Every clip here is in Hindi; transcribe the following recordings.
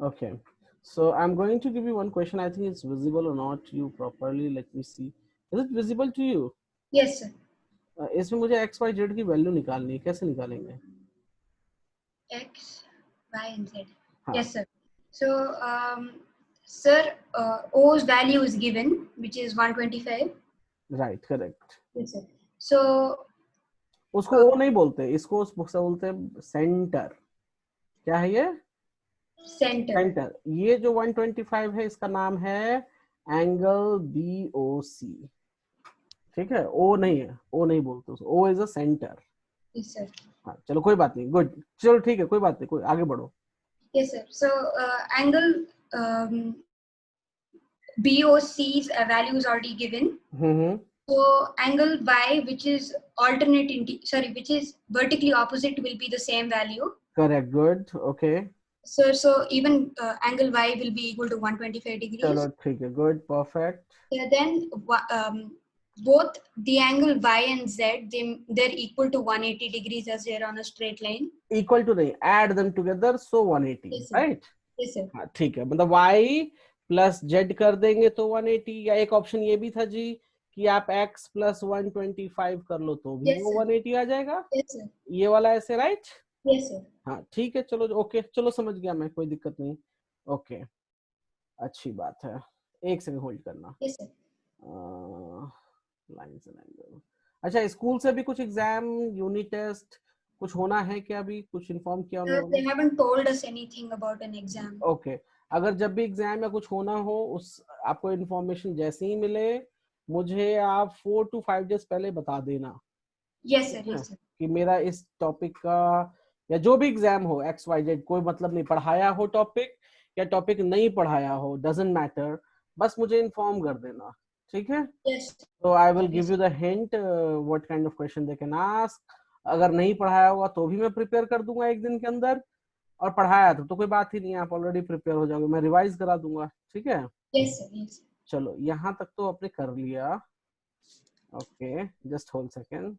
Okay. So I'm going to give you one question. I think it's visible or not to you properly. Let me see. Is it visible to you? Yes, sir. इसमें मुझे एक्स वाई जेड की वैल्यू निकालनी है, कैसे निकालेंगे? X, Y, and Z. हाँ, Yes, sir. So, sir, O's value is given, which is 125. Right, correct. Yes, sir. So, उसको ओ नहीं बोलते, इसको उस बुक से बोलते हैं सेंटर. क्या है ये? center. सेंटर. ये जो 125 है इसका नाम है एंगल बी ओ सी. ठीक है, ओ नहीं है, ओ नहीं बोलते उसको, O is a centre. Yes, sir. हाँ चलो कोई बात नहीं, गुड. चलो ठीक है, कोई बात नहीं, कोई आगे बढ़ो. Yes, sir. So, angle BOC's value is already given. Hmm. So, angle Y, which is which is vertically opposite, will be the same value. Correct, good, okay. So even angle Y will be equal to 125 चलो degrees. ठीक है, good, perfect. Yeah, then both the angle Y and Z, they're equal to 180 degrees as they're on a straight line. Equal to नहीं, add them together, so 180, Yes, sir. Right. Yes, sir. हाँ ठीक है, मतलब y प्लस जेड कर देंगे तो 180, या एक ऑप्शन ये भी था जी कि आप x प्लस 125 कर लो तो भी Yes, वो sir. 180 आ जाएगा. Yes, sir. ये वाला ऐसे, राइट. Yes, sir. हाँ ठीक है, चलो ओके, चलो समझ गया मैं, कोई दिक्कत नहीं. ओके, अच्छी बात है. एक सेकंड होल्ड करना. Yes, sir. Lines and angle. अच्छा, स्कूल से भी कुछ एग्जाम, यूनिट टेस्ट कुछ होना है क्या? अभी कुछ इन्फॉर्म किया उन लोगों They ने? haven't told us anything about an exam. Okay. अगर जब भी एग्जाम या कुछ होना हो, उस आपको इन्फॉर्मेशन जैसे ही मिले, मुझे आप 4 to 5 days पहले बता देना. Yes, sir. ठीक है, Yes, sir. कि मेरा इस टॉपिक का या जो भी एग्जाम हो एक्स वाई जेड, कोई मतलब नहीं, पढ़ाया हो टॉपिक या टॉपिक नहीं पढ़ाया हो, डजेंट मैटर, बस मुझे इन्फॉर्म कर देना. ठीक है. Yes. तो I will Yes. Give you the hint what kind of question they can ask. अगर नहीं पढ़ाया होगा तो भी मैं प्रिपेयर कर दूंगा एक दिन के अंदर, और पढ़ाया तो कोई बात ही नहीं है, आप ऑलरेडी प्रिपेयर हो जाओगे, मैं रिवाइज करा दूंगा. ठीक है. Yes, sir. Yes. चलो यहाँ तक तो आपने कर लिया. Okay, just hold second.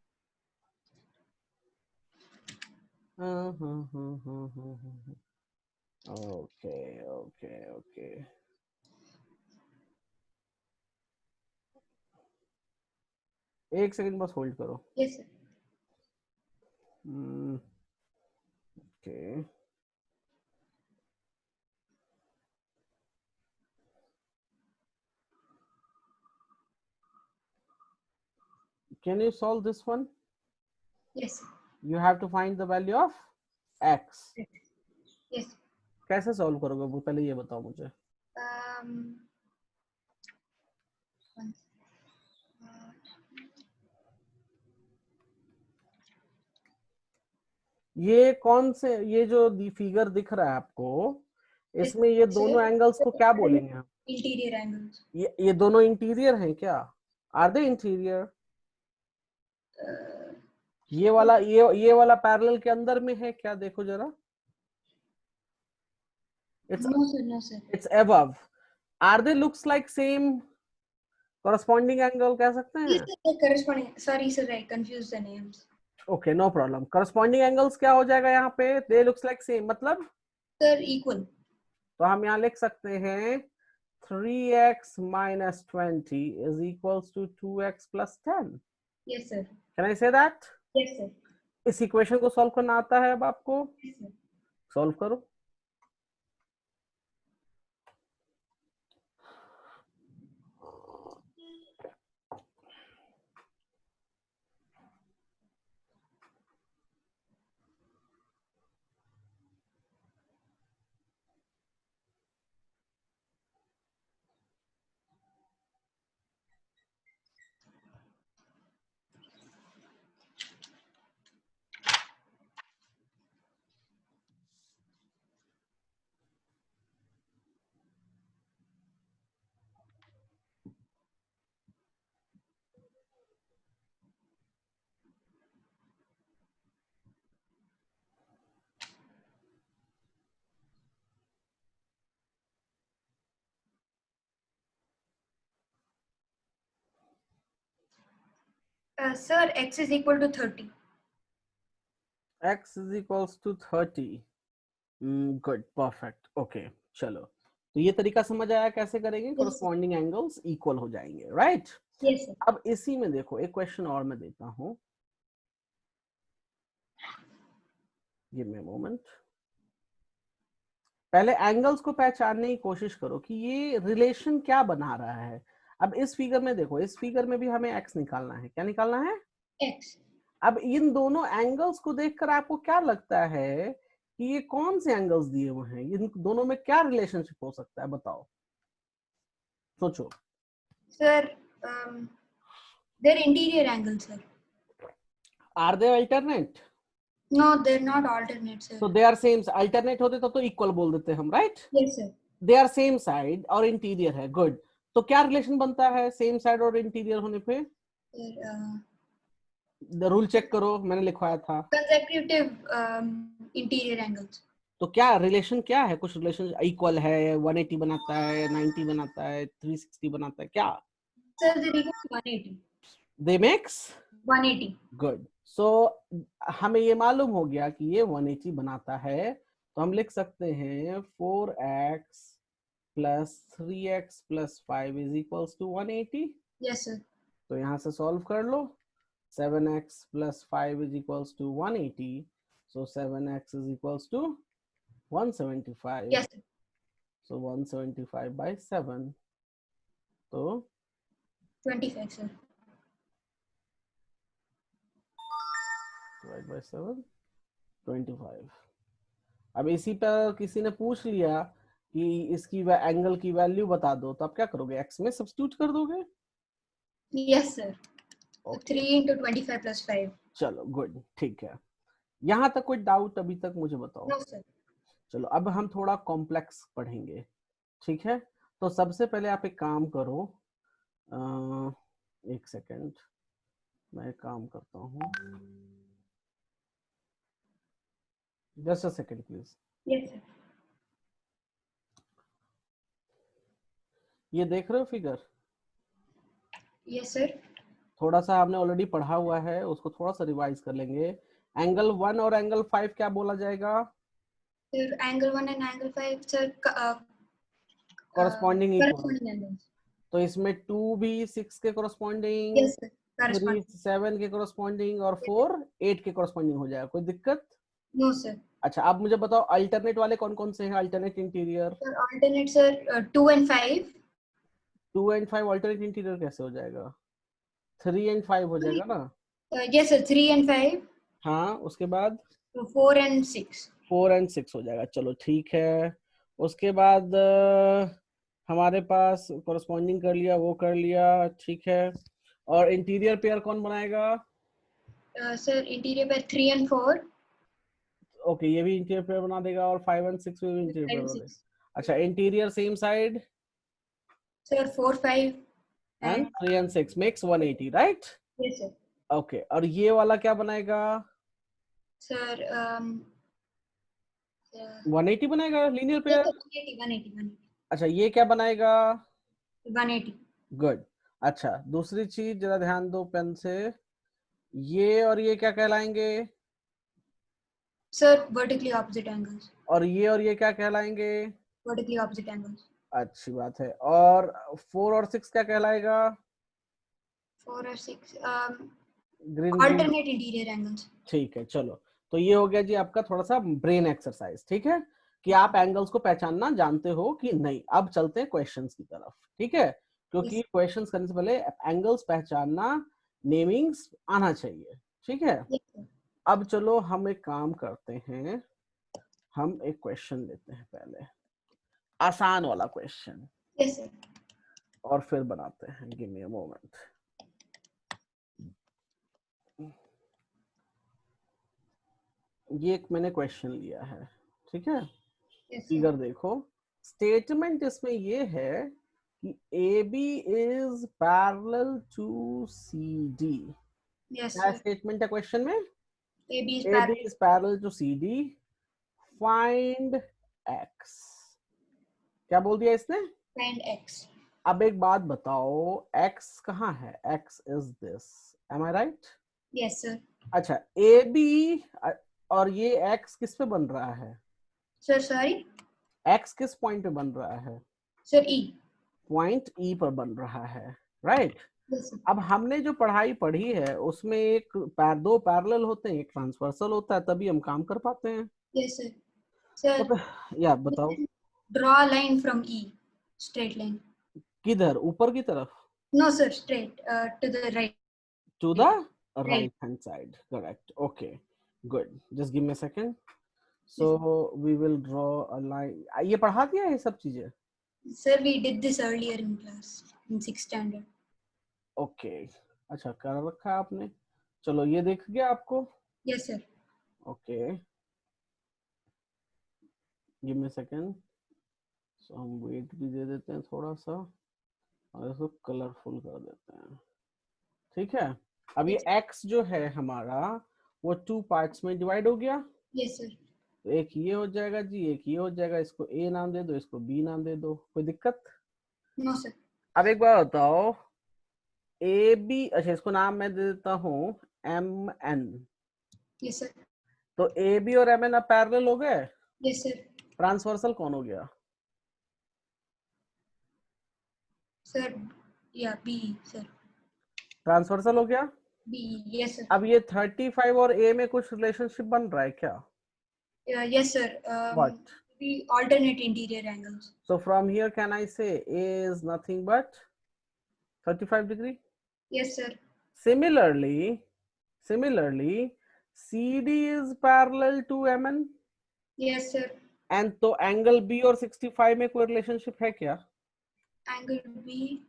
Okay okay okay, एक सेकंड बस होल्ड करो. Yes, sir. Okay. Can you solve this one? Yes, sir. You have to find the value of X. Yes. कैसे सॉल्व करोगे वो पहले ये बताओ मुझे. Um. one- ये कौन से, ये जो फिगर दिख रहा है आपको, इसमें ये दोनों एंगल्स को क्या बोलेंगे हम? Interior angles. ये दोनों इंटीरियर हैं क्या? Are they interior? ये वाला पैरेलल के अंदर में है क्या? देखो जरा. It's No, sir. No, sir. It's above. Are they looks like same? Corresponding angle कह सकते Yes, हैं. sir. Corresponding. Sorry, sir. I confused the names. Okay, no problem. Corresponding angles क्या हो जाएगा यहाँ पे? दे लुक्स लाइक सेम मतलब, Sir, equal. तो हम यहाँ लिख सकते हैं 3x minus 20 is equals to 2x plus 10. Yes, sir. Can I say that? Yes, sir. इस इक्वेशन को सॉल्व करना आता है अब आपको? Yes, sir. सॉल्व करो. Sir, x is equal to 30. x is equals to 30. Good, perfect, okay. चलो, तो ये तरीका समझ आया कैसे करेंगे, Yes, sir. Corresponding angles equal हो जाएंगे, राइट? Yes, sir. अब इसी में देखो एक क्वेश्चन और मैं देता हूं, गिव मी अ मोमेंट। पहले एंगल्स को पहचानने की कोशिश करो कि ये रिलेशन क्या बना रहा है। अब इस फिगर में देखो, इस फिगर में भी हमें एक्स निकालना है। क्या निकालना है? X. अब इन दोनों एंगल्स को देखकर आपको क्या लगता है कि ये कौन से एंगल्स दिए हुए हैं, इन दोनों में क्या रिलेशनशिप हो सकता है, बताओ, सोचो। Sir, they're interior angles, sir. Are they alternate? No, they're not alternate, sir. तो दे आर सेम, अल्टरनेट होते तो इक्वल बोल देते हम, right? Yes, sir. They are same side और इंटीरियर है, गुड। तो क्या रिलेशन बनता है सेम साइड और इंटीरियर होने पे? Sir, रूल चेक करो, मैंने लिखवाया था। consecutive interior angles. तो क्या रिलेशन क्या है? कुछ रिलेशन इक्वल है, 180 बनाता है, 90 बनाता है, 360 बनाता है, क्या? Sir, they're equal to 180. They makes 180. Good. So हमें ये मालूम हो गया कि ये 180 बनाता है, तो हम लिख सकते हैं 4x plus 3x plus 5 is equals to 180। Yes, sir. तो यहाँ से सॉल्व कर लो, 7x plus 5 is equals to 180, so 7x is equals to 175। Yes, sir. So 175 by 7, तो 25, sir. Divide by 7, 25। अब इसी पर किसी ने पूछ लिया कि इसकी एंगल की वैल्यू बता दो, तो आप क्या करोगे, एक्स में सब्स्टिट्यूट कर दोगे? Yes, sir. So okay, 3 into 25 plus 5. चलो गुड, ठीक है। यहाँ तक कोई डाउट अभी तक मुझे बताओ। No, sir. चलो अब हम थोड़ा कॉम्प्लेक्स पढ़ेंगे, ठीक है? तो सबसे पहले आप एक काम करो, एक सेकेंड, मैं एक काम करता हूँ, just a second please. Yes, sir. ये देख रहे हो फिगर? Yes, sir. थोड़ा सा हमने ऑलरेडी पढ़ा हुआ है, उसको थोड़ा सा रिवाइज कर लेंगे। एंगल 1 और एंगल 5 क्या बोला जाएगा? Sir, angle 1 and angle 5, sir, corresponding equal. corresponding angles. तो इसमें 2 भी 6 के कॉरस्पॉन्डिंग, Yes, sir. 3 Corresponding. 7 के कॉरस्पॉन्डिंग और 4 8 के कॉरस्पॉन्डिंग हो जाएगा। कोई दिक्कत? No, sir. अच्छा, अब मुझे बताओ अल्टरनेट वाले कौन कौन से हैं, alternate interior? Sir, alternate, sir, 2 and 5. 2 and 5 alternate interior कैसे हो जाएगा? 3 एंड 5 हो जाएगा ना? Yes, sir, 3 and 5. हाँ, उसके बाद 4 and 6. 4 एंड 6 हो जाएगा, चलो ठीक है। उसके बाद हमारे पास कॉरस्पॉन्डिंग कर लिया, वो कर लिया, ठीक है। और इंटीरियर पेयर कौन बनाएगा? Sir, interior pair 3 and 4. Okay, ये भी इंटीरियर पेयर बना देगा, और 5 एंड 6 भी इंटीरियर 5 पेयर and बना देगा। 6. अच्छा, interior same side Sir, 4, 5 and and 3 and 6 makes 180, right? yes, sir. Okay, और ये वाला क्या बनाएगा? Sir, 180 बनाएगा लीनियर yes, पेयर। sir, 180, 180, 180. अच्छा, ये क्या बनाएगा? 180. गुड। अच्छा, दूसरी चीज जरा ध्यान दो पेन से, ये और ये क्या कहलाएंगे? Sir, vertically opposite angles. और ये क्या कहलाएंगे? Vertically opposite angles. अच्छी बात है। और 4 और 6 क्या कहलाएगा? 4 or 6. Green green. Alternate interior angles. ठीक है, चलो। तो ये हो गया जी आपका थोड़ा सा ब्रेन एक्सरसाइज, ठीक है, कि आप एंगल्स को पहचानना जानते हो कि नहीं। अब चलते हैं क्वेश्चंस की तरफ, ठीक है, क्योंकि Yes. क्वेश्चंस करने से पहले एंगल्स पहचानना, नेमिंग्स आना चाहिए, ठीक है। Yes, sir. अब चलो हम एक काम करते हैं, हम एक क्वेश्चन लेते हैं पहले, आसान वाला क्वेश्चन, Yes, sir. और फिर बनाते हैं। Give me a moment. ये एक मैंने क्वेश्चन लिया है, ठीक है। Yes, sir. फिगर देखो, स्टेटमेंट इसमें ये है कि AB is parallel to CD। Yes, क्या sir. स्टेटमेंट है क्वेश्चन में? AB is AB parallel is parallel to CD, find X। क्या बोल दिया इसने? and X. अब एक बात बताओ, X कहाँ है? X is this, am I right? Yes, sir. अच्छा, AB और ये X किस पे बन रहा है? Sir, sorry. x किस पॉइंट पे बन रहा है? Sir, E. पॉइंट ई पर बन रहा है, राइट? Yes, sir. अब हमने जो पढ़ाई पढ़ी है उसमें एक दो पैरेलल होते हैं, एक ट्रांसवर्सल होता है, तभी हम काम कर पाते हैं। Yes, sir. Sir, तो या बताओ draw a line from E. Straight line. किधर, ऊपर की तरफ? No, sir, straight. To the right. To the Right. Right hand side, correct, okay, good, just give me a second. So we will draw a line. ये पढ़ा दिया है ये सब चीजें? Sir, we did this earlier in class, in 6th standard. Okay, अच्छा कर रखा है आपने। चलो ये दिख गया आपको? Yes, sir. Okay, give me a second. So हम वेट भी दे देते हैं थोड़ा सा और इसको कलरफुल कर देते हैं, ठीक है? अब ये x जो है हमारा वो 2 पार्ट्स में डिवाइड हो गया। Yes, sir. तो एक ये हो जाएगा जी, एक ये हो जाएगा, इसको a नाम दे दो, इसको b नाम दे दो, कोई दिक्कत? No, sir. अब एक बार बताओ, ए बी, अच्छा इसको नाम मैं दे देता हूँ mn। Yes, sir. तो ए बी और mn अब पैरेलल हो गए। Yes, sir. ट्रांसवर्सल कौन हो गया? Sir, yeah, B, sir. Transversal हो गया। B, yes, sir. अब ये 35 और a में कुछ रिलेशनशिप बन रहा है क्या? Yes, sir. What? We alternate interior angles. So from here can I say a is nothing but 35 degree? Yes, sir. Similarly, CD is parallel to MN, Yes, sir. and तो एंगल B और 65 में कोई रिलेशनशिप है क्या? Angle B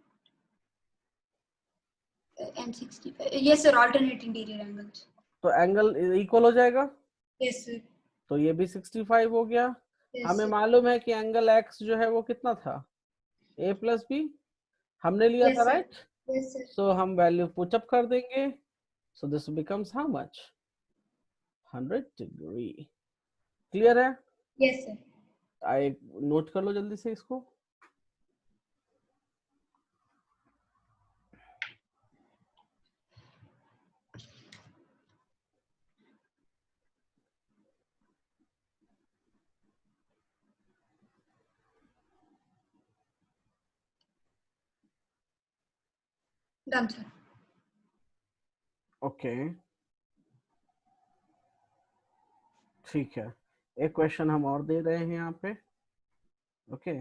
and 65. Yes, sir. Alternate interior angles. तो एंगल इक्वल हो जाएगा, Yes, sir. तो ये भी 65 हो गया। Yes, हमें sir. मालूम है कि एंगल X जो है वो कितना था, A प्लस बी हमने लिया Yes, था, sir. राइट? Yes, sir. सो हम वैल्यू पुट अप कर देंगे, so this becomes how much, 100 degree. Clear है? Yes, sir. आई नोट कर लो जल्दी से इसको। Done, sir. ओके, ठीक है, एक क्वेश्चन हम और दे रहे हैं यहाँ पे। Okay,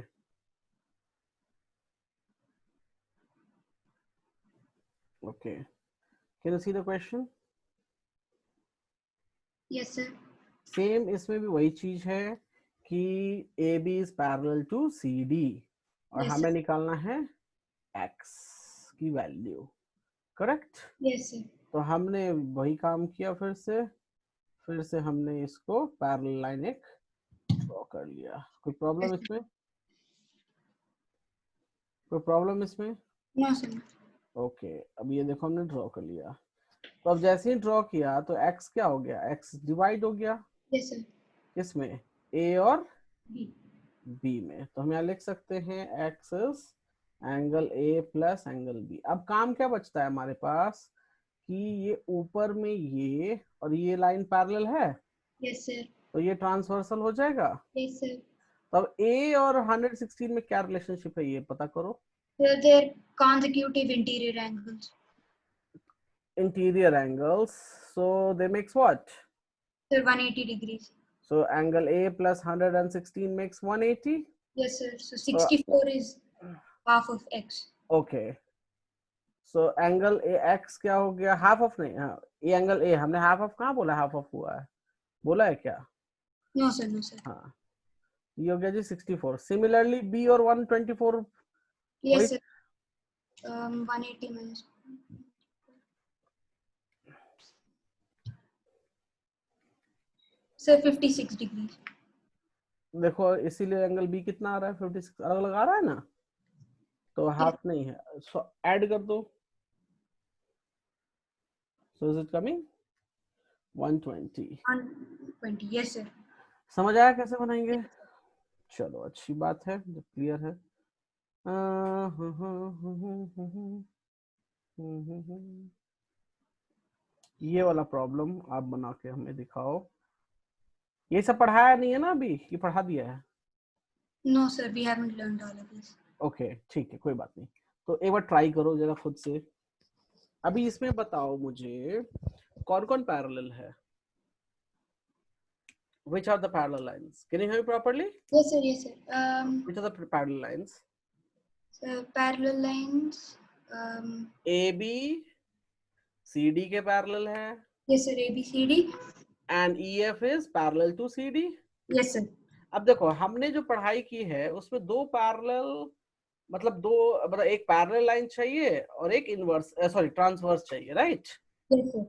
okay, can you see the question? Yes, sir. Same इसमें भी वही चीज है कि A B is parallel to C D और Yes, हमें sir. निकालना है एक्स की वैल्यू, करेक्ट? Yes, sir. तो हमने वही काम किया, फिर से हमने इसको पैरेलल लाइन एक ड्रॉ कर लिया। कोई प्रॉब्लम इसमें? कोई प्रॉब्लम इसमें? No, sir. ओके, अब ये देखो हमने ड्रॉ कर लिया। तो अब जैसे ही ड्रॉ किया तो x क्या हो गया, x डिवाइड हो गया Yes, sir. किसमें, a और B. b में। तो हम यहाँ लिख सकते हैं x is angle a plus angle b। अब काम क्या बचता है हमारे पास कि ये ऊपर में ये और ये लाइन पैरेलल है, Yes, sir. तो ये ट्रांसवर्सल हो जाएगा। Yes, sir. तो अब a और 116 में क्या रिलेशनशिप है ये पता करो। So they're consecutive interior angles. Interior angles, so they makes what? They're 180 degrees. So angle a plus 116 makes 180. Yes, sir. So 64 is half of x. Okay, so angle a x क्या हो गया, हाफ ऑफ नहीं, हाँ ये एंगल a, हमने हाफ ऑफ कहाँ बोला, हाफ ऑफ हुआ है, बोला है क्या? No, sir. No, sir. हाँ, ये हो गया जी 64। सिमिलरली b और 124, Yes, sir. 180 minus. Sir, 56 degrees. देखो इसीलिए एंगल b कितना आ रहा है, 56 अलग अलग आ रहा है ना, तो हाफ नहीं है, सो ऐड कर दो। So is it coming 120। 120. Yes, sir. समझ आया कैसे बनाएंगे? चलो अच्छी बात है जब क्लियर है। ये वाला प्रॉब्लम आप बना के हमें दिखाओ। ये सब पढ़ाया नहीं है ना अभी, ये पढ़ा दिया है? No, sir, we haven't learned all of this. Okay ठीक है, कोई बात नहीं। तो एक बार ट्राई करो जरा खुद से। अभी इसमें बताओ मुझे कौन कौन पैरेलल है? Which are the parallel lines? Can you hear me properly? Yes, sir. Yes, sir. Which are the parallel lines? So parallel lines. AB CD के पैरेलल है। Yes, sir. ABCD. And EF is parallel to CD. Yes, sir. अब देखो हमने जो पढ़ाई की है उसमें दो पैरेलल मतलब एक पैरेलल लाइन चाहिए और एक इनवर्स ट्रांसवर्स चाहिए, राइट? Yes, sir.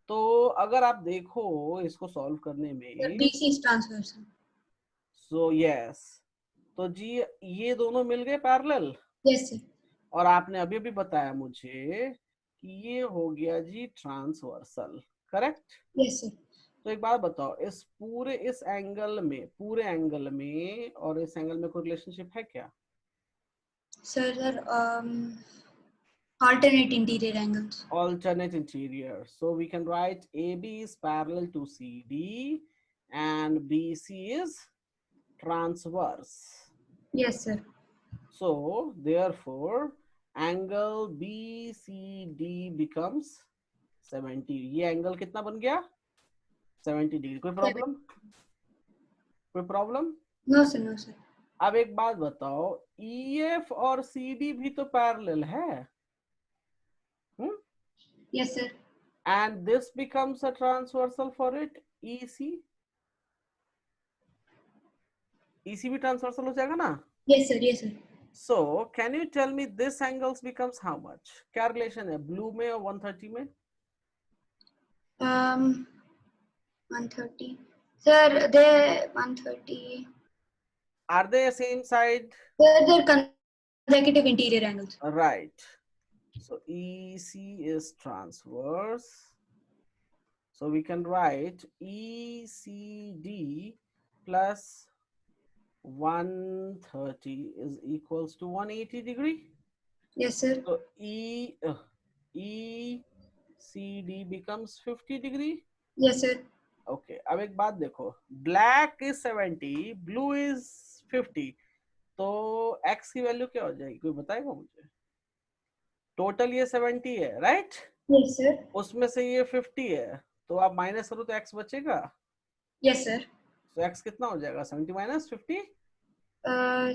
तो अगर आप देखो इसको सॉल्व करने Sir, में, BC is transverse. So yes, तो जी ये दोनों मिल गए पैरेलल। Yes, sir. और आपने अभी अभी बताया मुझे कि ये हो गया जी ट्रांसवर्सल, करेक्ट? Yes, sir. तो एक बात बताओ, इस एंगल में, पूरे एंगल में और इस एंगल में कोई रिलेशनशिप है क्या? Sir, alternate interior angles. Alternate interior. So we can write AB is parallel to CD and BC is transverse. Yes, sir. So therefore angle BCD becomes 70. ये एंगल कितना बन गया? 70 डिग्री। कोई प्रॉब्लम? कोई problem? No, sir. No, sir. अब एक बात बताओ, EF और CD भी तो पैरेलल है, Yes, sir. and this becomes a transversal for it, EC. EC भी ट्रांसवर्सल हो जाएगा ना? Yes, sir. Yes, sir. So can you tell me this angles becomes how much? क्या रिलेशन है ब्लू में और 130 में? 130. Sir, they 130. Are they same side? They're consecutive interior angles. Right. So EC is transverse. So we can write ECD plus 130 is equals to 180 degree. Yes, sir. So ECD becomes 50 degree. Yes, sir. Okay, अब एक बात देखो, ब्लैक इज 70, ब्लू इज 50, तो x की वैल्यू क्या हो जाएगी? कोई बताएगा मुझे? टोटल ये 70 है, राइट? Yes, sir. उसमें से ये 50 है, तो आप माइनस करो तो x बचेगा। Yes, sir. तो x कितना हो जाएगा? 70 minus 50?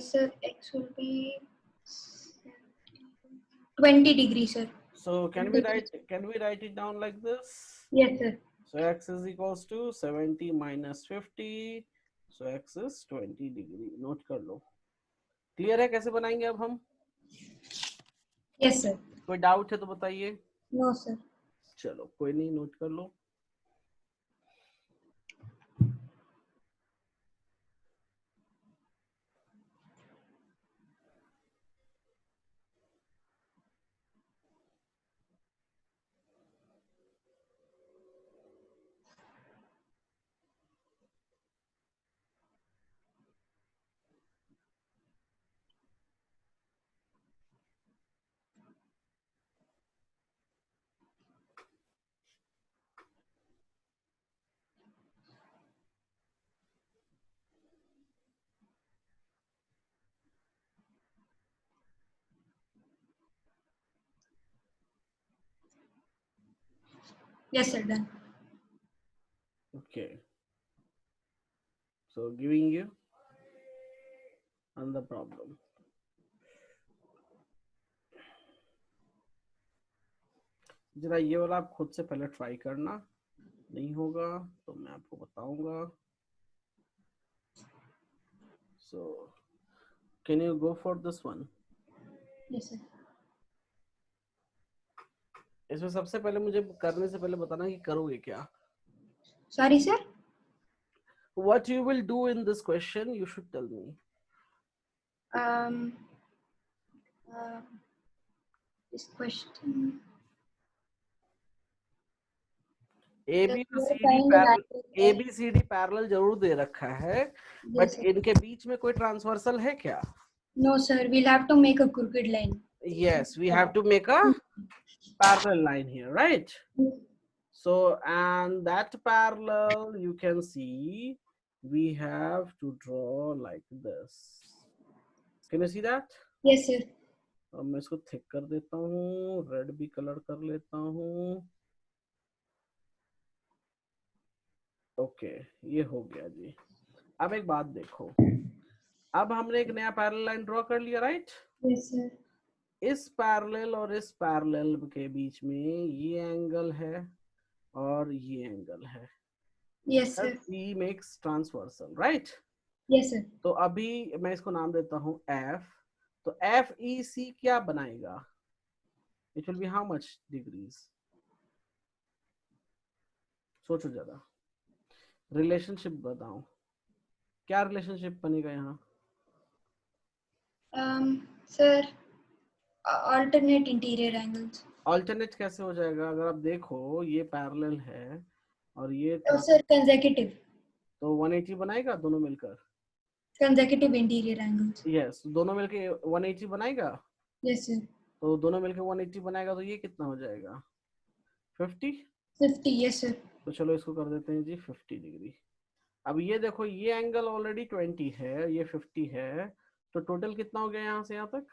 Sir, x will be 20 degrees, sir. So can we write it down like this? Yes, sir. So x is equals to 70 minus 50, so x is 20 degree. Note कर लो। क्लियर है कैसे बनाएंगे अब हम? Yes, sir. कोई डाउट है तो बताइए। No, sir. चलो कोई नहीं, नोट कर लो। Yes, sir. Done. Okay. So giving you another problem. जरा ये वाला आप खुद से पहले ट्राई करना, नहीं होगा तो मैं आपको बताऊंगा। So can you go for this one? Yes, sir. इसमें सबसे पहले मुझे करने से पहले बताना कि करोगे क्या। Sorry, sir. What you will do in this question, you should tell me. This question. ABCD parallel जरूर दे रखा है, बट इनके बीच में कोई ट्रांसवर्सल है क्या? No, sir. We'll have to make a crooked line. Yes, we have to make a parallel line here, right? So, and that parallel you can see we have to draw like this. Can you see that? Yes, sir. अब मैं इसको थिक कर देता हूँ, रेड भी कलर कर लेता हूँ. ओके, ये हो गया जी. अब एक बात देखो, अब हमने एक नया पैरेलल लाइन ड्रॉ कर लिया, राइट? Yes, sir. इस पैरेलल और इस पैरेलल के बीच में ये एंगल है और ये एंगल है. Yes, sir. E makes transversal, right? Yes, sir. तो अभी मैं इसको नाम देता हूँ F. तो FEC क्या बनाएगा? It will be how much degrees? सोचो जरा, रिलेशनशिप बताओ, क्या रिलेशनशिप बनेगा यहाँ? Sir, alternate interior angles. Alternate कैसे हो जाएगा? अगर आप देखो ये पैरेलल है और ये Oh, sir, consecutive. तो 180 बनाएगा दोनों मिलकर. Consecutive interior angles. यस, दोनों मिलकर 180 बनाएगा. Yes, sir. तो दोनों मिलकर 180 बनाएगा, तो ये कितना हो जाएगा? 50. 50. Yes, sir. तो चलो इसको कर देते हैं जी 50 डिग्री. अब ये देखो, ये एंगल ऑलरेडी 20 है, ये 50 है, तो टोटल कितना हो गया यहाँ से यहाँ तक?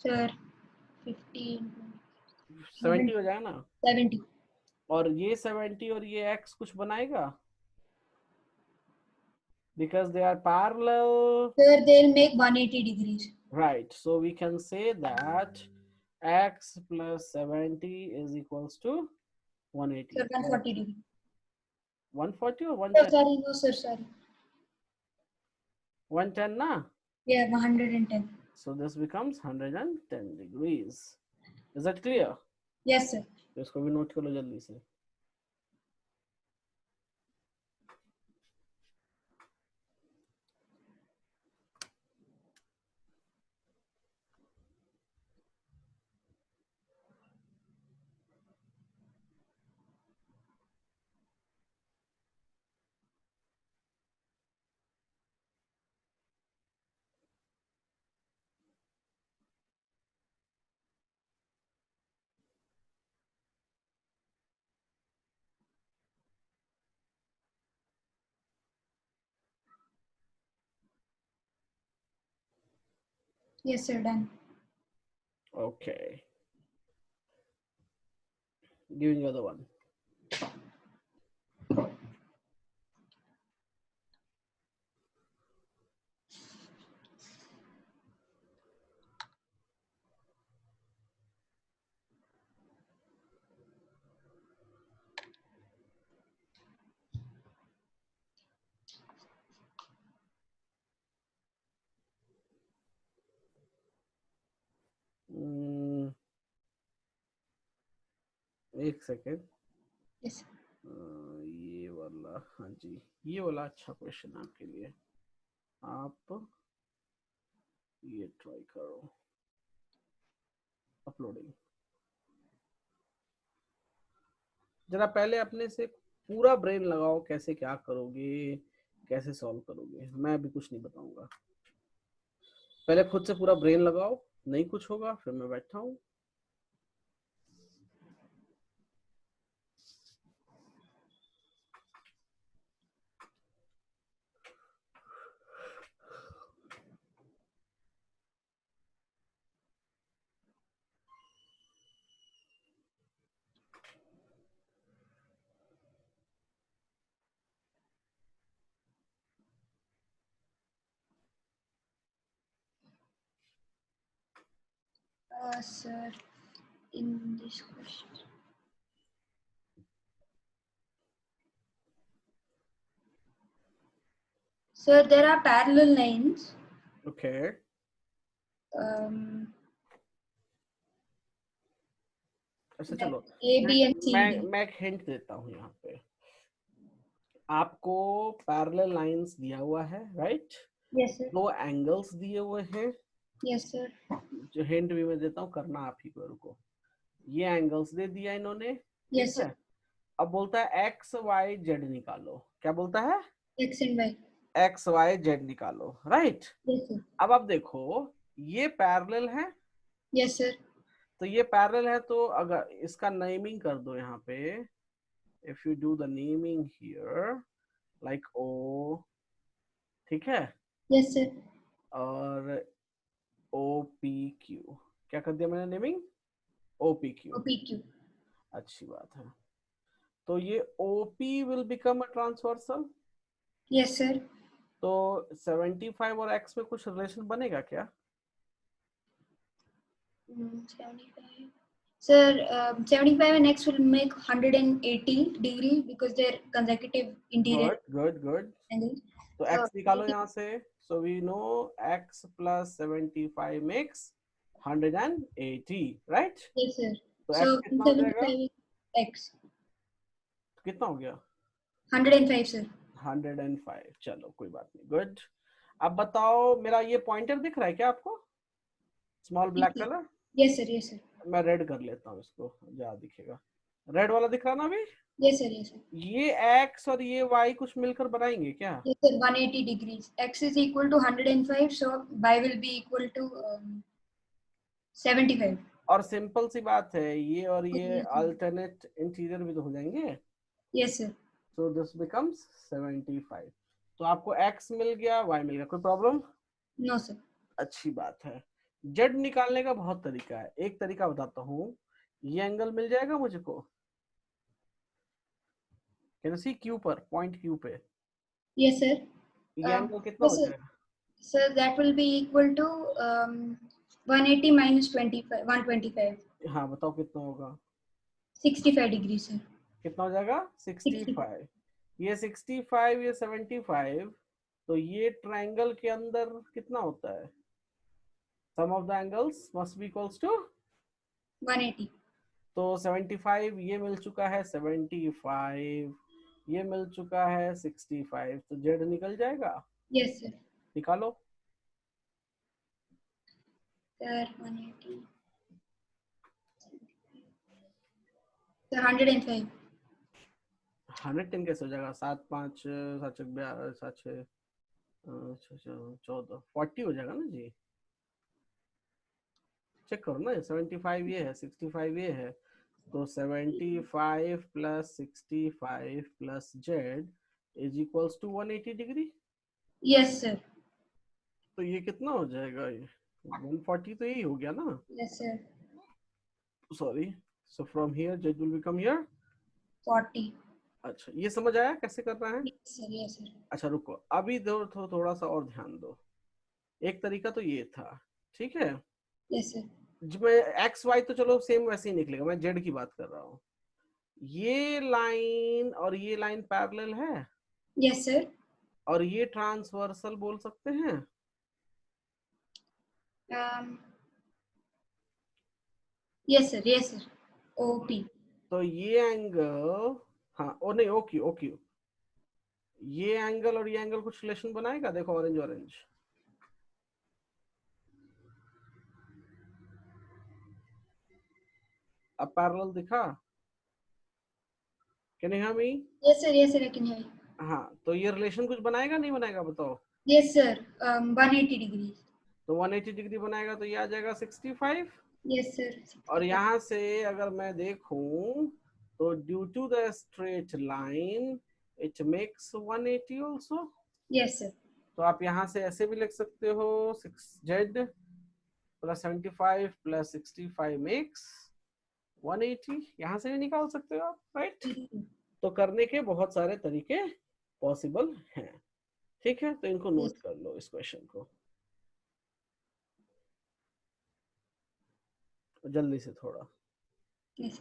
Sir, 15. 70 हो जाएगा ना? 70. और ये 70 और ये x कुछ बनाएगा? Because they are parallel. Sir, they'll make 180 degrees. Right. So we can say that x plus 70 is equals to 180. Sir, 140 degrees. 140 or Oh, 110? sorry, no, sir, sorry. 110 na? Yeah, 110. So this becomes 110 degrees. Is that clear? Yes, sir. तो इसको भी नोट करो जल्दी से. Yes, sir, done. Okay. Giving you the other one. एक सेकेंड. Yes. ये वाला, हाँ जी, ये वाला अच्छा क्वेश्चन आपके लिए. आप ये ट्राई करो. अपलोडिंग. जरा पहले अपने से पूरा ब्रेन लगाओ, कैसे क्या करोगे, कैसे सॉल्व करोगे. मैं अभी कुछ नहीं बताऊंगा. पहले खुद से पूरा ब्रेन लगाओ, नहीं कुछ होगा फिर मैं बैठा हूँ. Sir, in this question. Sir, there are parallel lines. Okay. अच्छा चलो, A, B and C, D. मैं एक हिंट देता हूँ यहाँ पे. आपको पैरेलल लाइंस दिया हुआ है, राइट? Yes, sir. दो एंगल्स दिए हुए हैं. Yes, sir. जो हिंट भी मैं देता हूँ, करना आप ही को. रुको, ये एंगल्स दे दिया इन्होंने. Yes, sir. अब बोलता है एक्स वाई जेड निकालो. क्या बोलता है? X and Y. X Y Z निकालो, राइट? Yes, sir. अब आप देखो, ये पैरेलल है. Yes, sir. तो ये पैरेलल है, तो अगर इसका नेमिंग कर दो यहाँ पे, if you do the naming here, like oh, ठीक है, Yes, sir. और ओ पी क्यू, क्या कर दिया मैंने naming, O P Q, OPQ. अच्छी बात है। तो ये OP will become a transversal. Yes, sir. तो 75 और x में कुछ रिलेशन बनेगा क्या? 75. Sir, 75 and X will make 180 degree because they're consecutive interior good good good. angles. तो So, x निकालो यहाँ से। So we know x plus 75 makes 180, right? yes, sir. तो x So, कितना हो जाएगा? 75 X. कितना हो गया? 105, sir. 105। चलो कोई बात नहीं, गुड। अब बताओ, मेरा ये पॉइंटर दिख रहा है क्या आपको, small Yes, black sir. Colour? Yes, sir. Yes, sir. मैं रेड कर लेता हूँ इसको, ज्यादा दिखेगा। रेड वाला दिख रहा ना अभी? Yes, sir. Yes, sir. ये x और ये y कुछ मिलकर बनाएंगे क्या? Yes, sir. 180 degrees. X is equal to 105, so Y will be equal to 75. और सिंपल सी बात है, ये और ये Yes, sir. अल्टरनेट इंटीरियर भी तो हो जाएंगे। Yes, sir. So this becomes 75। तो आपको x मिल गया, y मिल गया, कोई प्रॉब्लम? No, sir. अच्छी बात है। z निकालने का बहुत तरीका है, एक तरीका बताता हूँ। ये एंगल मिल जाएगा मुझको, कैन सी क्यू पर, पॉइंट क्यू पे Yes, sir. ये एंगल कितना Yes, हो sir. जाएगा? So that will be equal to 180 minus 25, 125. हाँ बताओ कितना होगा? 65 degrees, sir. कितना हो जाएगा? 60. 65। ये 65, ये 75, तो ये ट्रायंगल के अंदर कितना होता है? Sum of the angles must be equals to 180. तो 75 ये मिल चुका है, 75 ये मिल चुका है, 65, तो जेड निकल जाएगा। Yes, sir. निकालो। Sir, 180. Sir, 105. 110 कैसे हो जाएगा? 7 5 7 6 7 6 14 40 हो जाएगा ना जी। चेक करो ना, 75 ये है, 65 ये है, तो 75 plus 65 plus z is equals to 180 degree. Yes, sir. तो ये कितना हो जाएगा? ये 140 तो यही हो गया ना, Yes, sir. Sorry. So from here Z will become here. 40. अच्छा, ये समझ आया कैसे करना है? Yes, sir. Yes, sir. अच्छा रुको, अभी थोड़ा सा और ध्यान दो। एक तरीका तो ये था, ठीक है, Yes, sir. जब मैं एक्स वाई तो चलो सेम वैसे ही निकलेगा, मैं जेड की बात कर रहा हूँ। ये लाइन और ये लाइन पैरेलल है, Yes, sir. और ये ट्रांसवर्सल बोल सकते हैं। Um, yes, sir. Yes, sir. OP. तो ये एंगल, हाँ ओ नहीं, ओक्यू ओक्यू, ये एंगल और ये एंगल कुछ रिलेशन बनाएगा, देखो ऑरेंज ऑरेंज। अब पैरेलल दिखा? Can you hear me? Yes, sir. Yes, sir. I can hear you. हाँ, तो ये रिलेशन कुछ बनाएगा नहीं बनाएगा बताओ? Yes, sir. 180 degrees. तो 180 डिग्री बनाएगा, तो ये आ जाएगा 65। Yes, sir. और 65. यहाँ से अगर मैं देखूं, तो due to the straight line it makes 180 also. Yes, sir. तो आप यहाँ से ऐसे भी लिख सकते हो, 6z प्लस 75 प्लस 65 मेक्स 180, यहाँ से भी निकाल सकते हो आप, राइट? तो करने के बहुत सारे तरीके पॉसिबल हैं, ठीक है, तो इनको Yes. नोट कर लो इस क्वेश्चन को जल्दी से थोड़ा। Yes.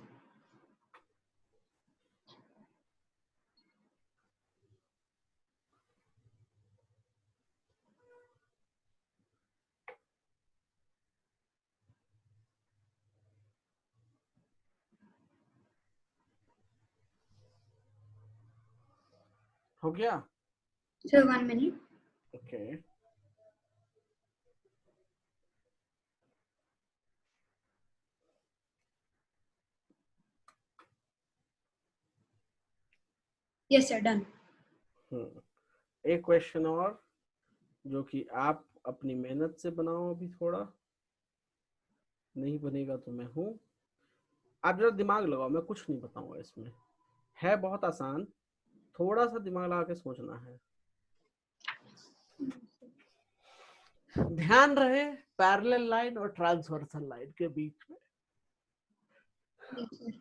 हो गया? Sir, 1 minute. Okay. Yes, sir. Done. एक क्वेश्चन और, जो कि आप अपनी मेहनत से बनाओ, अभी थोड़ा नहीं बनेगा तो मैं हूं, आप जरा दिमाग लगाओ, मैं कुछ नहीं बताऊंगा इसमें, है बहुत आसान। थोड़ा सा दिमाग लगा के सोचना है। ध्यान रहे पैरेलल लाइन और ट्रांसवर्सल लाइन के बीच में। Yes, sir.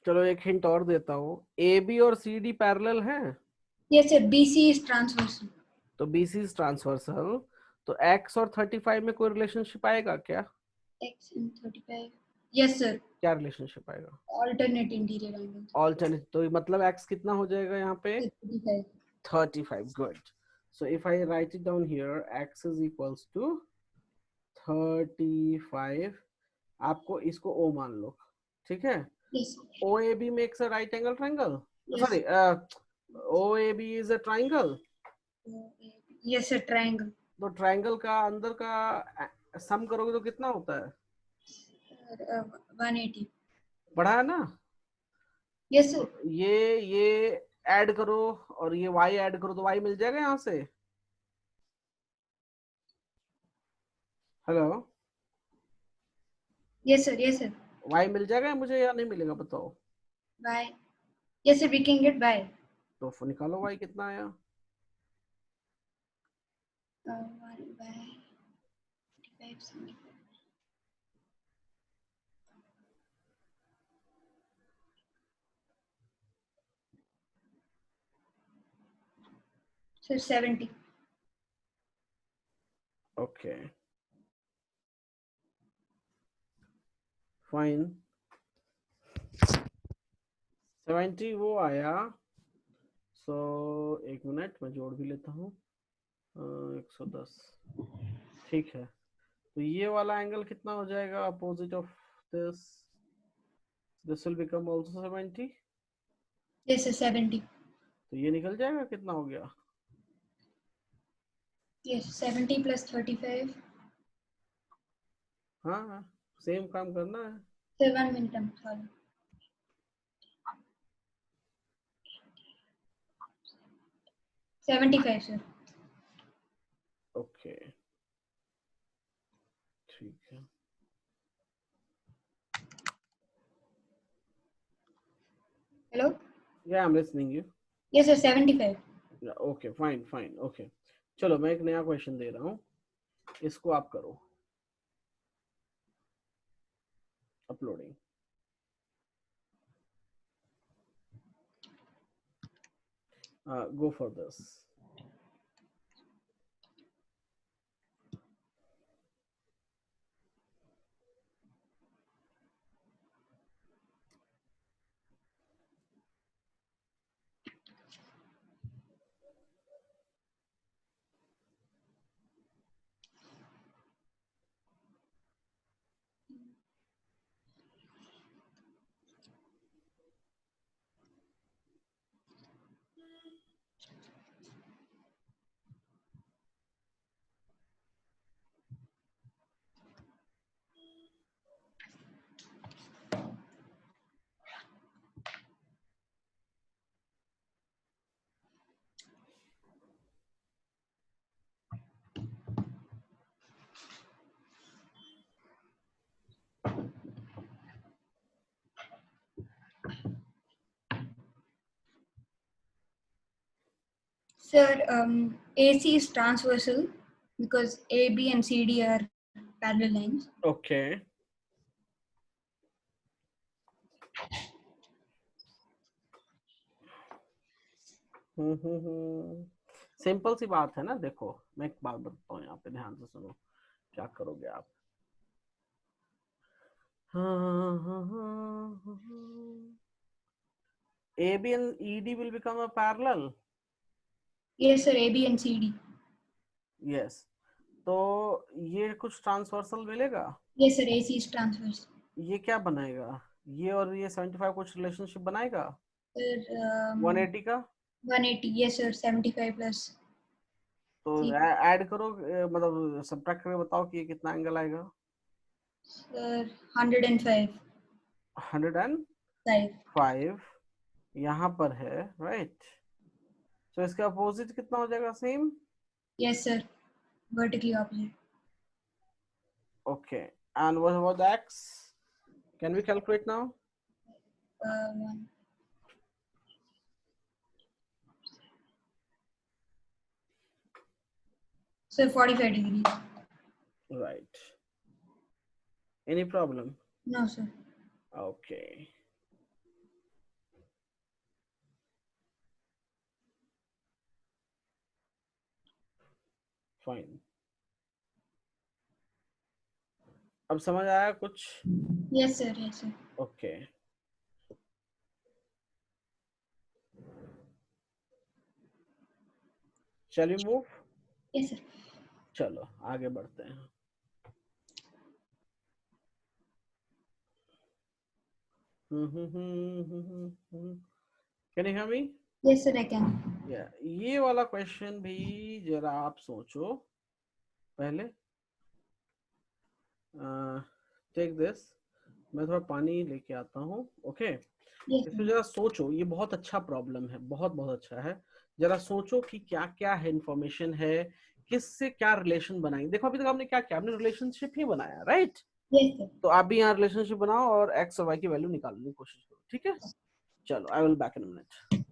चलो एक हिंट और देता हूँ, ए बी और सी डी पैरेलल है, Yes, sir. BC is transversal. तो बी सी इज ट्रांसवर्सल, तो एक्स और 35 में कोई रिलेशनशिप आएगा क्या? X and 35. Yes, sir. क्या रिलेशनशिप आएगा? Alternate interior angles. ऑल्टरनेट, तो मतलब एक्स कितना हो जाएगा यहाँ पे? 35. 35. Good. So if I write it down here, x is equals to 35. आपको इसको O मान लो, ठीक है? Yes, sir. OAB makes a right angle triangle. Yes. Sorry, OAB is a triangle. Yes, sir. Triangle. तो ट्रायंगल का अंदर का सम करोगे तो कितना होता है? 180. बढ़ा है ना? Yes, sir. तो ये ऐड करो और ये y ऐड करो तो y मिल जाएगा यहाँ से। Hello, Yes, sir. Yes, sir. y मिल जाएगा मुझे या नहीं मिलेगा बताओ? By. Yes, sir. We can get by. तो निकालो y कितना आया? 1 by 35, 75. Sir, 70. ओके फाइन, 70 वो आया। सो एक मिनट मैं जोड़ भी लेता हूँ, 110, ठीक है। तो ये वाला एंगल कितना हो जाएगा opposite of this? This will become also 70। Yes, sir. 70. तो ये निकल जाएगा, कितना हो गया? Yes, 70 plus 35. हाँ सेम काम करना है। Sir, 1 minute. I'm sorry. 75, sir. Okay ठीक है। Hello? या I am listening you. Yes, sir. 75. Okay fine fine okay. चलो मैं एक नया क्वेश्चन दे रहा हूँ, इसको आप करो। Uploading. Go for this. Sir, AC is transversal because AB and CD are parallel lines. Okay simple सी बात है ना। देखो मैं एक बात बताता हूँ, यहाँ पे ध्यान से सुनो, क्या करोगे आप। AB and ED will become a parallel. Yes, sir. AB and CD. Yes. तो ये कुछ ट्रांसवर्सल मिलेगा। Yes, sir. AC is transverse. ये क्या बनाएगा? ये और ये 75 कुछ रिलेशनशिप बनाएगा Sir, 180 का? 180. Yes, sir. 75 plus. तो See, ऐड करो, मतलब सब्ट्रैक्ट करके बताओ कि ये कितना एंगल आएगा। sir, 105. 105 यहाँ पर है, राइट। तो इसका अपोजिट कितना हो जाएगा, same. Yes, sir. Vertically opposite. Okay, and what about the x? Can we calculate now? One. Sir, 45 degrees. Right. Any problem? No, sir. Okay. Fine. अब समझ आया कुछ? Yes, sir. Yes, sir. Okay. Shall we move? Yes, sir. चलो आगे बढ़ते हैं। Can you hear me? Yes, sir. I can. Yeah, ये वाला क्वेश्चन भी जरा आप सोचो पहले। टेक दिस, मैं थोड़ा पानी लेके आता हूँ। ओके, Yes, इसमें sir. जरा सोचो, ये बहुत अच्छा प्रॉब्लम है, बहुत बहुत अच्छा है। जरा सोचो कि क्या क्या है, इंफॉर्मेशन है, किससे क्या रिलेशन बनाएंगे। देखो अभी तक आपने क्या किया, आपने रिलेशनशिप ही बनाया, राइट। Yes, sir. तो आप भी यहाँ रिलेशनशिप बनाओ और एक्स और वाई की वैल्यू निकालने की कोशिश करो, ठीक है। चलो, I will back in a minute.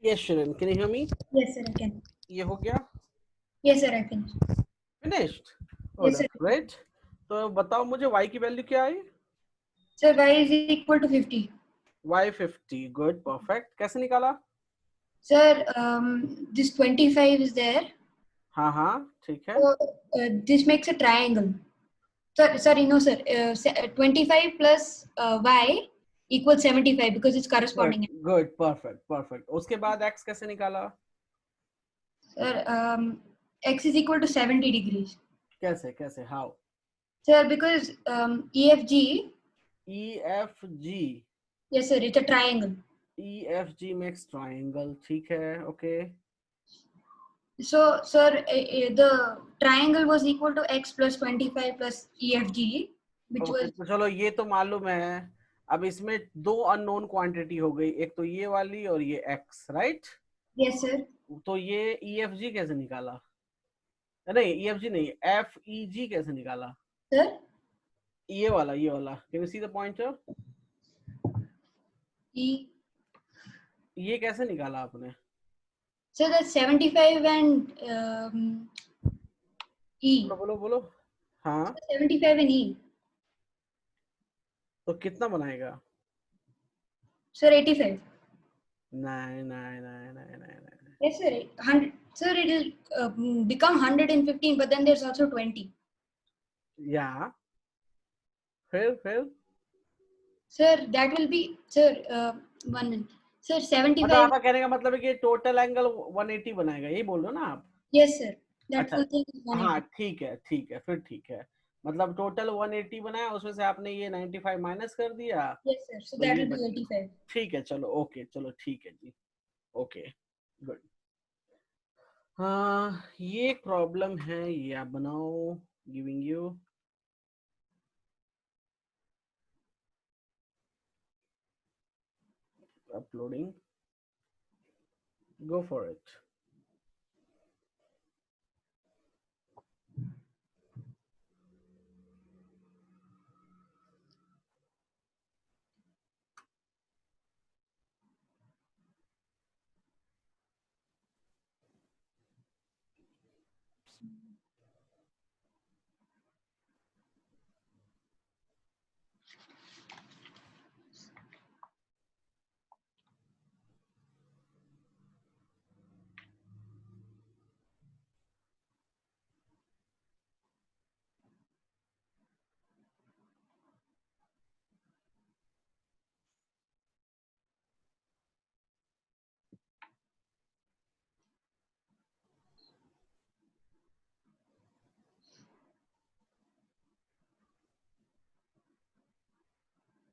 Yes शिरन, can you hear me? Yes, sir. I can. ये हो गया, Yes, sir. I can. Finished. Oh Yes, sir. That's great. तो बताओ मुझे y की वैल्यू क्या आई? Sir, y is equal to 50. y 50, good, perfect. कैसे निकाला? Sir, this 25 is there. हाँ हाँ, ठीक है। So, this makes a triangle. Sir, sorry, no, sir. 25 plus y equals 75 because it's good corresponding. Good, perfect perfect. उसके बाद x कैसे निकाला? Sir, x is equal to 70 degrees. कैसे कैसे, how? Sir, because EFG, e f g, yes, sir, it's a triangle. e f g makes triangle, ठीक है, okay. So, sir, the triangle was equal to x plus 25 plus EFG, which okay, was, तो चलो ये तो मालूम है। अब इसमें दो अननोन क्वांटिटी हो गई, एक तो ये वाली और ये x, राइट। yes, sir. तो ये e f g कैसे निकाला? नहीं, e f g नहीं, f e g कैसे निकाला? Sir, ये वाला, ये वाला, can you see the pointer? E, ये कैसे निकाला आपने? so that's 75 and E. बोलो बोलो बोलो। हाँ 75 in E. तो कितना बनाएगा? Sir, 85. नहीं नहीं नहीं नहीं नहीं नहीं। Yes, sir. 100. Sir, it will become 115, but then there's also 20. या फिर Sir, that will be, sir, 1 minute. Sir, मतलब 75. आपका कहने का मतलब है कि टोटल एंगल 180 बनाएगा, यही बोल रहे हो ना आप? Yes, sir. That अच्छा full thing is हाँ 180. ठीक है फिर ठीक है। मतलब टोटल 180 बनाया, उसमें से आपने ये 95 माइनस कर दिया, Yes, sir. So तो that ये will be बच गया। 85. ठीक है चलो ओके, चलो ठीक है जी, ओके गुड। हाँ ये प्रॉब्लम है, ये आप बनाओ, giving you uploading, go for it.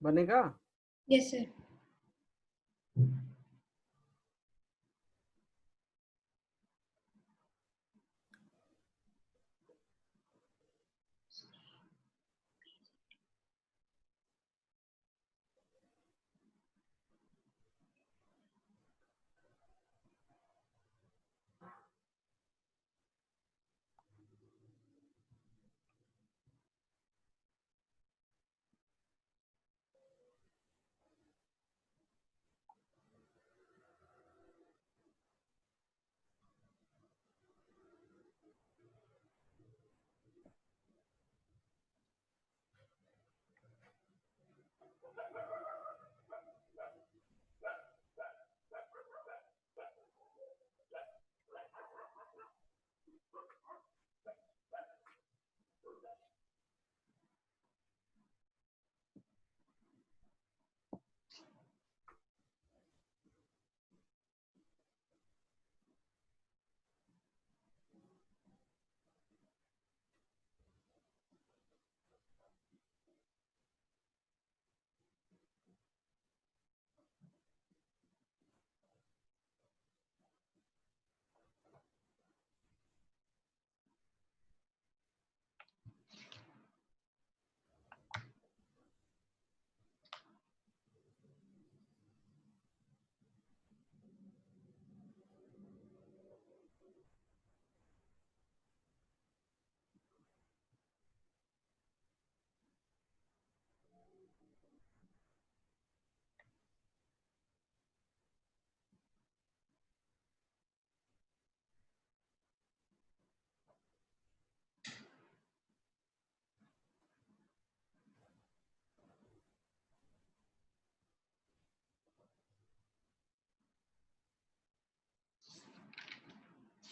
बनेगा? Yes, sir.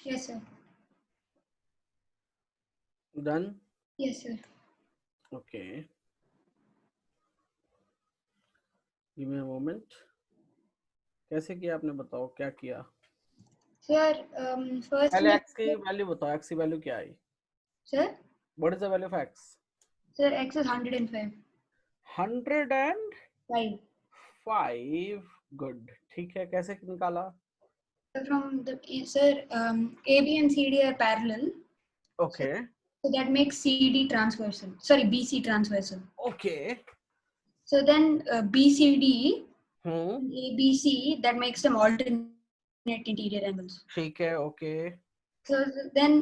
Yes, sir. Done, Yes, sir. Okay give me a moment. कैसे किया आपने, बताओ क्या किया? Sir, पहले firstly, x की वैल्यू बताओ, x की वैल्यू क्या आई? sir, what is the value of x? sir, X is 105. 105। 5. Good, ठीक है, कैसे निकाला? So from the, sir, AB and CD are parallel. So, okay so that makes CD transversal. Sorry, BC transversal. Okay So then BCD hmm and ABC, that makes them alternate interior angles. ठीक है okay So then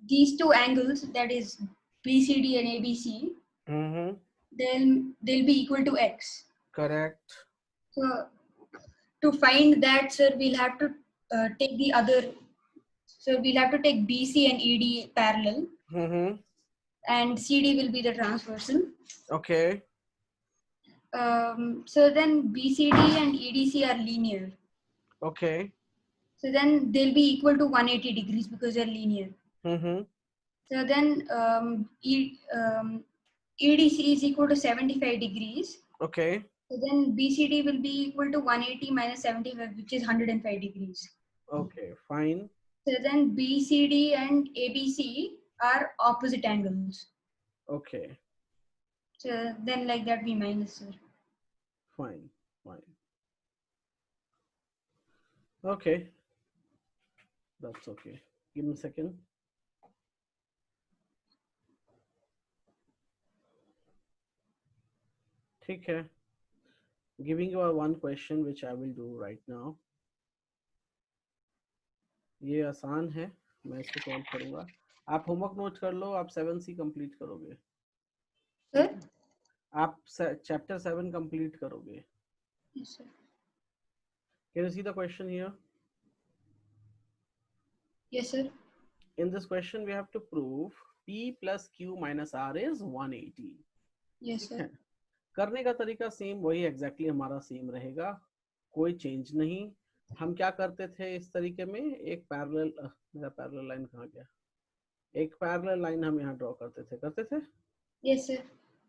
these two angles, that is BCD and ABC, hmm they'll be equal to X. Correct So to find that, sir, we'll have to take the other So we'll have to take BC and ED parallel, and CD will be the transversal. Okay. So then BCD and EDC are linear. Okay. So then they'll be equal to 180 degrees because they're linear. So then EDC is equal to 75 degrees. Okay. So then BCD will be equal to 180 minus 75, which is 105 degrees. Okay, fine. So then BCD and ABC are opposite angles. Okay. So then like that we minus, sir. Fine. Okay. That's okay. Give me a second. ठीक है. Giving you one question which I will do right now. ये आसान है, मैं इसको सॉल्व करूंगा. आप होमवर्क नोट कर लो, आप 7C कंप्लीट करोगे. Sir? आप चैप्टर 7 कंप्लीट करोगे. Yes, sir. Can you see the question here? Yes, sir. In this question we have to prove P plus Q minus R is 180. Yes, sir. करने का तरीका सेम वही एग्जैक्टली हमारा सेम रहेगा, कोई चेंज नहीं. हम क्या करते थे इस तरीके में, एक पैरेलल, मेरा पैरेलल लाइन कहाँ गया, एक पैरेलल लाइन हम यहाँ ड्रॉ करते थे. Yes, sir.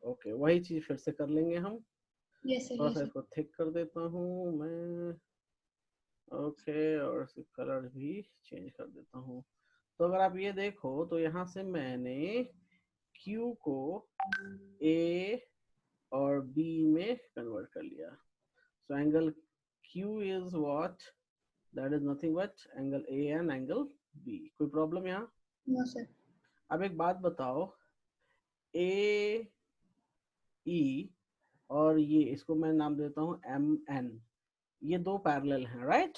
ओके, वही चीज फिर से कर लेंगे हम. Yes, sir. थोड़ा Yes, सा sir. इसको थिक कर देता हूँ मैं. ओके, और कलर भी चेंज कर देता हूँ. तो अगर आप ये देखो तो यहाँ से मैंने Q को A और B में कन्वर्ट कर लिया. So angle Q is what? That is nothing but angle A and angle B. कोई प्रॉब्लम यहाँ? No, sir. अब एक बात बताओ, A E और ये, इसको मैं नाम देता हूँ M N, ये दो पैरेलल हैं, राइट?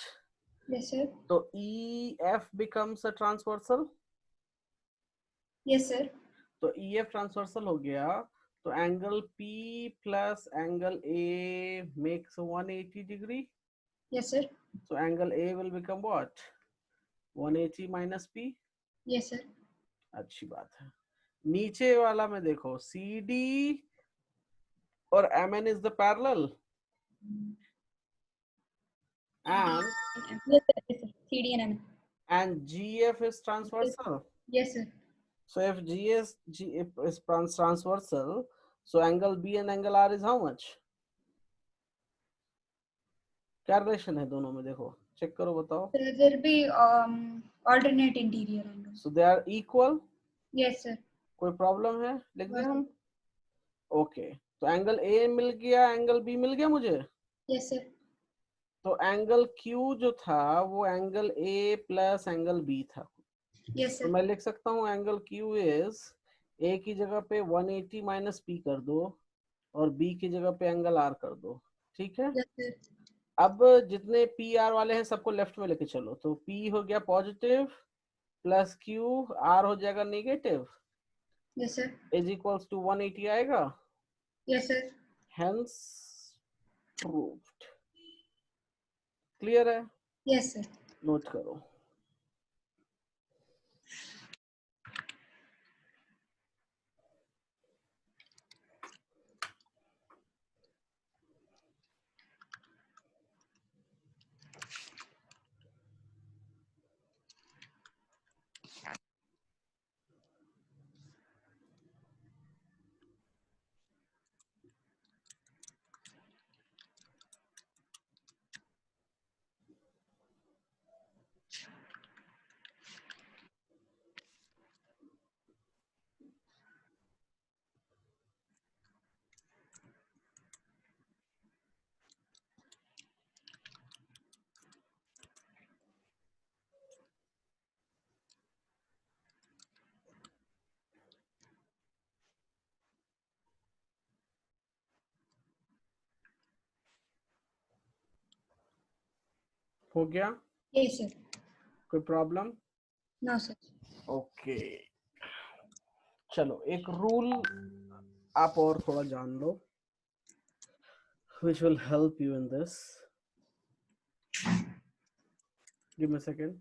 Yes, sir. तो E F becomes a transversal. Yes, sir. तो E F ट्रांसवर्सल हो गया, तो angle P plus angle A makes 180 degree. Yes, sir. So angle A will become what? 180 minus P. Yes, sir. अच्छी बात है. नीचे वाला में देखो, CD और MN is the parallel and Yes, sir. Yes, sir. CD and M. and GF is transversal. Yes, sir. So if GF is transversal, so angle B and angle R is how much? क्या रिलेशन है दोनों में, देखो चेक करो, बताओ. So there will be alternate interior angles. So they are equal. Yes, sir. कोई प्रॉब्लम है, लिख दें No, हम. ओके, तो एंगल A मिल गया, एंगल B मिल गया मुझे. Yes, sir. तो एंगल Q जो था वो angle A plus angle B था. Yes, तो sir. मैं लिख सकता हूँ एंगल Q इज A की जगह पे 180 माइनस P कर दो और B की जगह पे एंगल R कर दो. ठीक है. Yes, sir. अब जितने पी आर वाले हैं सबको लेफ्ट में लेके चलो. तो P हो गया पॉजिटिव प्लस Q, R हो जाएगा negative. Yes, sir. Is equals to 180 आएगा. Yes, sir. Hence proved. Clear है? Yes, sir. नोट करो. हो गया? Yes, sir. कोई प्रॉब्लम? No, sir. ओके, चलो एक रूल आप और थोड़ा जान लो which will help you in this. Give me a second.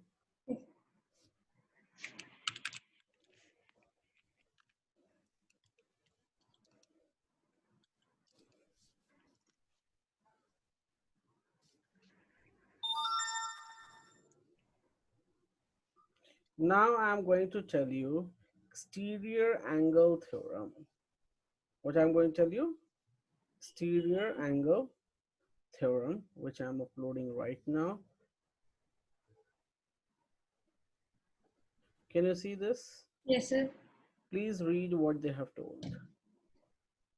Now I'm going to tell you exterior angle theorem. What I'm going to tell you? Exterior angle theorem, which I'm uploading right now. Can you see this? Yes, sir. Please read what they have told.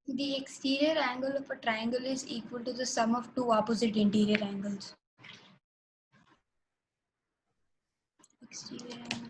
The exterior angle of a triangle is equal to the sum of two opposite interior angles. Exterior angle.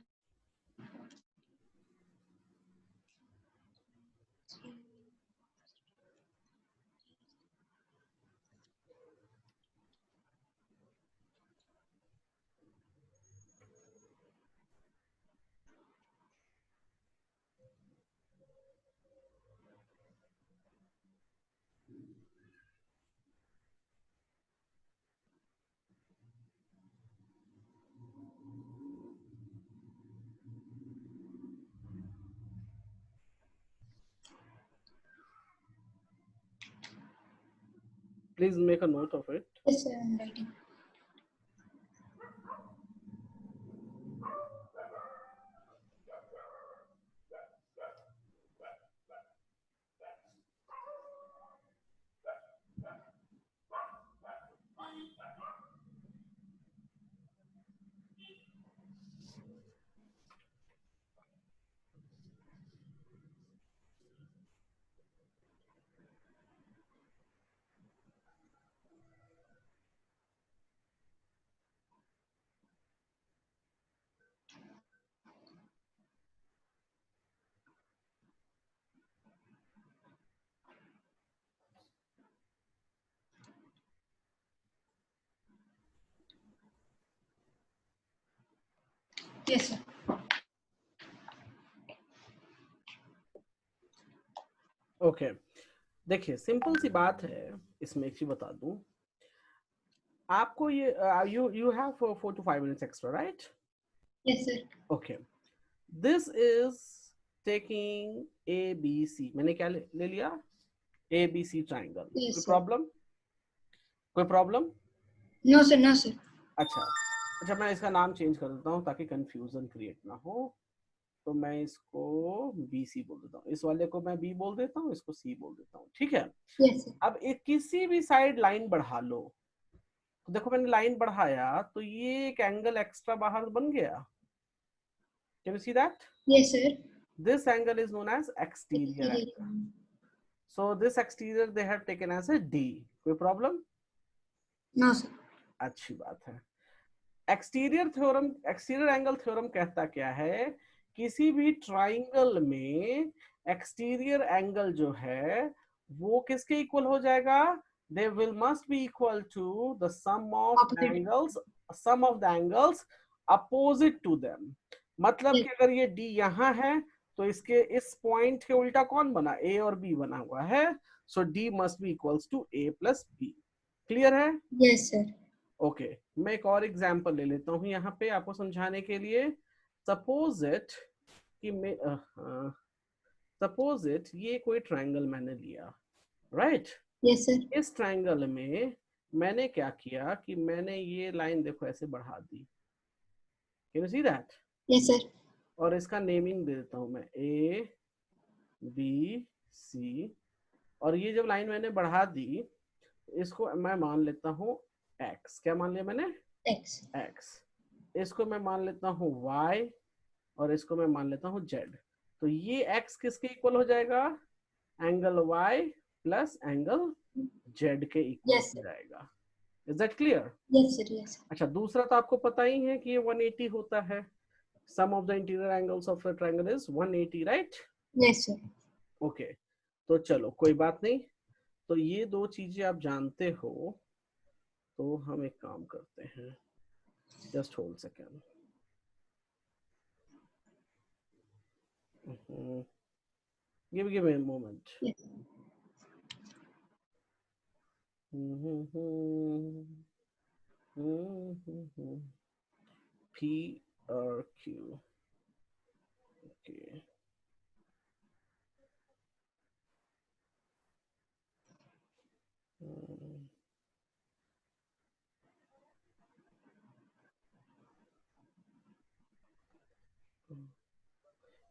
Please make a note of it. Yes, sir, I'm writing. Yes, sir. Okay देखिए सिंपल सी बात है इसमें एक चीज बता दूं आपको ये you have 4 to 5 minutes extra, right? Yes, sir. Okay, this is taking ABC. मैंने क्या ले लिया? ABC triangle. Yes, कोई sir. प्रॉब्लम? कोई problem? No, sir. No, sir. अच्छा मैं इसका नाम चेंज कर देता हूँ ताकि कंफ्यूजन क्रिएट ना हो। तो मैं इसको BC बोल देता हूँ, इस वाले को मैं B बोल देता हूँ, इसको C बोल देता हूँ, ठीक है? Yes, sir. अब एक किसी भी साइड लाइन बढ़ा लो, तो देखो मैंने लाइन बढ़ाया तो ये एक एंगल एक्स्ट्रा बाहर बन गया। Can you see that? Yes, sir. This angle is known as exterior Exterior angle. angle. So this exterior they have taken as a D. कोई प्रॉब्लम? No, sir. अच्छी बात है। एक्सटीरियर एंगल थ्योरम कहता क्या है? किसी भी ट्राइंगल में एक्सटीरियर एंगल जो है वो किसके इक्वल हो जाएगा? They will must be equal to the sum of Opposite. the angles opposite to them. मतलब Yes. कि अगर ये D यहाँ है तो इसके इस पॉइंट के उल्टा कौन बना? A और B बना हुआ है। So D must be equals to A plus B. Clear है? Yes, sir. ओके मैं एक और एग्जांपल ले लेता हूँ यहाँ पे आपको समझाने के लिए। सपोज इट कि मैं सपोज इट ये कोई ट्रायंगल मैंने लिया, राइट? Yes, sir. इस ट्रायंगल में मैंने क्या किया कि मैंने ये लाइन देखो ऐसे बढ़ा दी। Can you see that? Yes, sir. और इसका नेमिंग दे देता हूँ मैं A B C, और ये जब लाइन मैंने बढ़ा दी इसको मैं मान लेता हूँ X। क्या मान लिया मैंने? X. X। इसको मैं मान लेता हूँ Y और इसको मैं मान लेता हूँ Z। तो ये X किसके इक्वल हो जाएगा? Angle Y plus angle Z के इक्वल Yes, हो sir. जाएगा। Is that clear? Yes, sir. Yes, sir. अच्छा दूसरा तो आपको पता ही है कि ये 180 होता है। Sum of the interior angles of a triangle is 180, right? Yes, sir. Okay तो चलो कोई बात नहीं, तो ये दो चीजें आप जानते हो। तो हम एक काम करते हैं, just hold second. give me a moment. Yes. P or Q. Okay.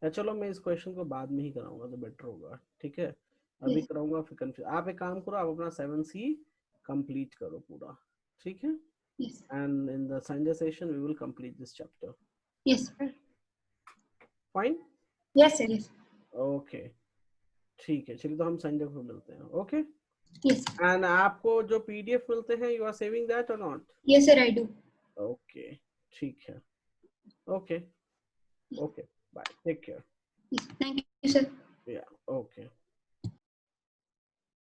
या चलो मैं इस क्वेश्चन को बाद में ही कराऊंगा तो बेटर होगा, ठीक है? अभी Yes. कराऊंगा फिर कंफ्यूज। आप एक काम करो, आप अपना 7C कंप्लीट करो पूरा, ठीक है? Yes. And in the Sunday session we will complete this chapter. Yes. Fine. Yes, sir. Yes. Okay, ठीक है, चलिए तो हम संडे को मिलते हैं। ओके। Yes. एंड आपको जो पीडीएफ मिलते हैं, you are saving that or not? Yes, sir. I do. Okay, ठीक है। Okay, okay, bye, take care. Yes. Thank you, sir. Yeah, okay.